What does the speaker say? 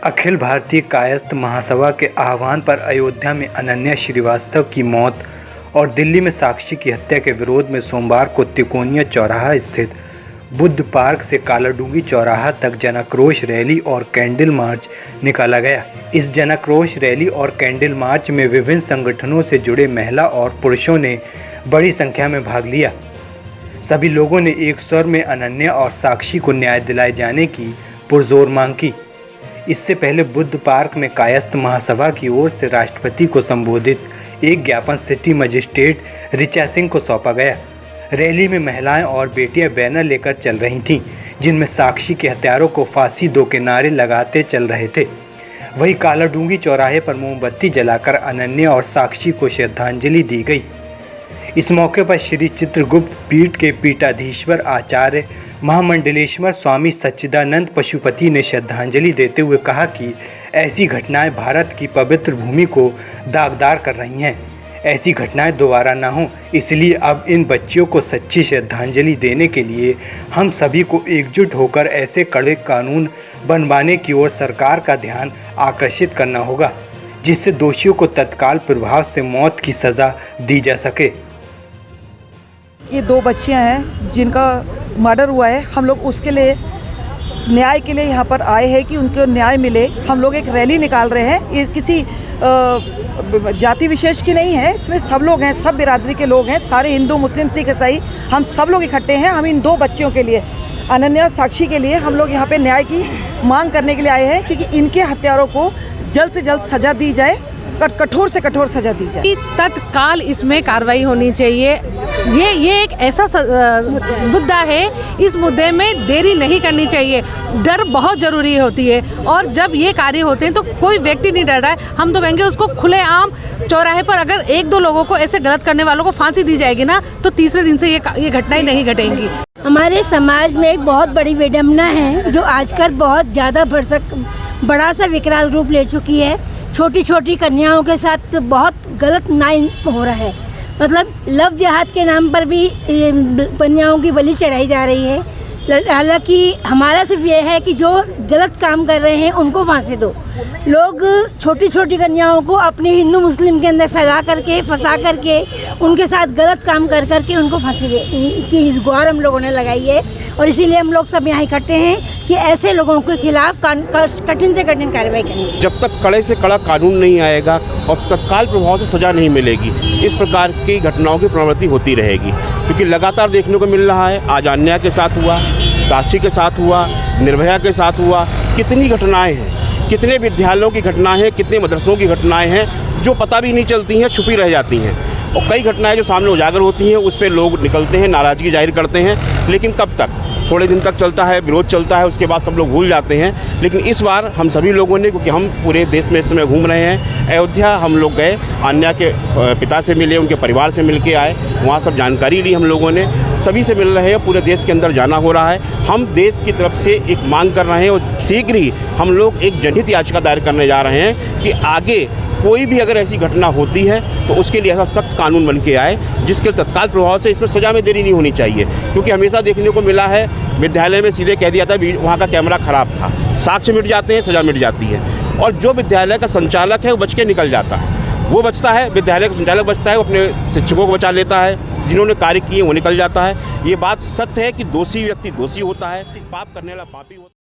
अखिल भारतीय कायस्थ महासभा के आह्वान पर अयोध्या में अनन्या श्रीवास्तव की मौत और दिल्ली में साक्षी की हत्या के विरोध में सोमवार को तिकोनिया चौराहा स्थित बुद्ध पार्क से कालाडूंगी चौराहा तक जनाक्रोश रैली और कैंडल मार्च निकाला गया। इस जनाक्रोश रैली और कैंडल मार्च में विभिन्न संगठनों से जुड़े महिला और पुरुषों ने बड़ी संख्या में भाग लिया। सभी लोगों ने एक स्वर में अनन्या और साक्षी को न्याय दिलाए जाने की पुरजोर मांग की। इससे पहले बुद्ध पार्क में कायस्थ महासभा की ओर से राष्ट्रपति को संबोधित एक ज्ञापन सिटी मजिस्ट्रेट ऋचा सिंह को सौंपा गया। रैली में महिलाएं और बेटियां बैनर लेकर चल रही थीं, जिनमें साक्षी के हत्यारों को फांसी दो के नारे लगाते चल रहे थे। वहीं कालाडूंगी चौराहे पर मोमबत्ती जलाकर अनन्या और साक्षी को श्रद्धांजलि दी गई। इस मौके पर श्री चित्रगुप्त पीठ के पीठाधीश्वर आचार्य महामंडलेश्वर स्वामी सच्चिदानंद पशुपति ने श्रद्धांजलि देते हुए कहा कि ऐसी घटनाएं भारत की पवित्र भूमि को दागदार कर रही हैं। ऐसी घटनाएं दोबारा ना हो, इसलिए अब इन बच्चियों को सच्ची श्रद्धांजलि देने के लिए हम सभी को एकजुट होकर ऐसे कड़े कानून बनवाने की ओर सरकार का ध्यान आकर्षित करना होगा, जिससे दोषियों को तत्काल प्रभाव से मौत की सज़ा दी जा सके। ये दो बच्चियां हैं जिनका मर्डर हुआ है। हम लोग उसके लिए न्याय के लिए यहाँ पर आए हैं कि उनको न्याय मिले। हम लोग एक रैली निकाल रहे हैं। ये किसी जाति विशेष की नहीं है, इसमें सब लोग हैं, सब बिरादरी के लोग हैं, सारे हिंदू मुस्लिम सिख ईसाई हम सब लोग इकट्ठे हैं। हम इन दो बच्चियों के लिए, अनन्या और साक्षी के लिए, हम लोग यहाँ पे न्याय की मांग करने के लिए आए हैं कि इनके हत्यारों को जल्द से जल्द सज़ा दी जाए, कठोर से कठोर सज़ा दी जाए। तत्काल इसमें कार्रवाई होनी चाहिए। ये एक ऐसा मुद्दा है, इस मुद्दे में देरी नहीं करनी चाहिए। डर बहुत ज़रूरी होती है, और जब ये कार्य होते हैं तो कोई व्यक्ति नहीं डर रहा है। हम तो कहेंगे उसको खुलेआम चौराहे पर अगर एक दो लोगों को ऐसे गलत करने वालों को फांसी दी जाएगी ना, तो तीसरे दिन से ये घटनाएं नहीं घटेंगी। हमारे समाज में एक बहुत बड़ी विडंबना है जो आजकल बहुत ज़्यादा बड़ा सा विकराल रूप ले चुकी है। छोटी छोटी कन्याओं के साथ बहुत गलत न्याय हो रहा है। मतलब लव जिहाद के नाम पर भी कन्याओं की बलि चढ़ाई जा रही है। हालांकि हमारा सिर्फ ये है कि जो गलत काम कर रहे हैं उनको फांसी दो। लोग छोटी छोटी कन्याओं को अपने हिंदू मुस्लिम के अंदर फंसा करके उनके साथ गलत काम कर करके उनको फांसी की गुहार हम लोगों ने लगाई है। और इसीलिए हम लोग सब यहाँ इकट्ठे हैं कि ऐसे लोगों के खिलाफ कठिन से कठिन कार्रवाई करेंगे। जब तक कड़े से कड़ा कानून नहीं आएगा और तत्काल प्रभाव से सज़ा नहीं मिलेगी, इस प्रकार की घटनाओं की प्रवृत्ति होती रहेगी। क्योंकि लगातार देखने को मिल रहा है, आज अनन्या के साथ हुआ, साक्षी के साथ हुआ, निर्भया के साथ हुआ। कितनी घटनाएं हैं, कितने विद्यालयों की घटनाएं हैं, कितने मदरसों की घटनाएं हैं जो पता भी नहीं चलती हैं, छुपी रह जाती हैं। और कई घटनाएं जो सामने उजागर होती हैं, उस पर लोग निकलते हैं, नाराज़गी जाहिर करते हैं। लेकिन कब तक? थोड़े दिन तक चलता है, विरोध चलता है, उसके बाद सब लोग भूल जाते हैं। लेकिन इस बार हम सभी लोगों ने, क्योंकि हम पूरे देश में इस समय घूम रहे हैं, अयोध्या हम लोग गए, अनन्या के पिता से मिले, उनके परिवार से मिल के आए, वहाँ सब जानकारी ली हम लोगों ने। सभी से मिल रहे हैं, पूरे देश के अंदर जाना हो रहा है। हम देश की तरफ से एक मांग कर रहे हैं और शीघ्र ही हम लोग एक जनहित याचिका दायर करने जा रहे हैं कि आगे कोई भी अगर ऐसी घटना होती है तो उसके लिए ऐसा सख्त कानून बन के आए जिसके तत्काल प्रभाव से इसमें सज़ा में देरी नहीं होनी चाहिए। क्योंकि हमेशा देखने को मिला है, विद्यालय में सीधे कह दिया था वहाँ का कैमरा ख़राब था, साक्ष्य मिट जाते हैं, सज़ा मिट जाती है। और जो विद्यालय का संचालक है वो बच के निकल जाता है, वो बचता है, विद्यालय का संचालक बचता है, वो अपने शिक्षकों को बचा लेता है, जिन्होंने कार्य किए वो निकल जाता है। ये बात सत्य है कि दोषी व्यक्ति दोषी होता है, पाप करने वाला पापी होता है।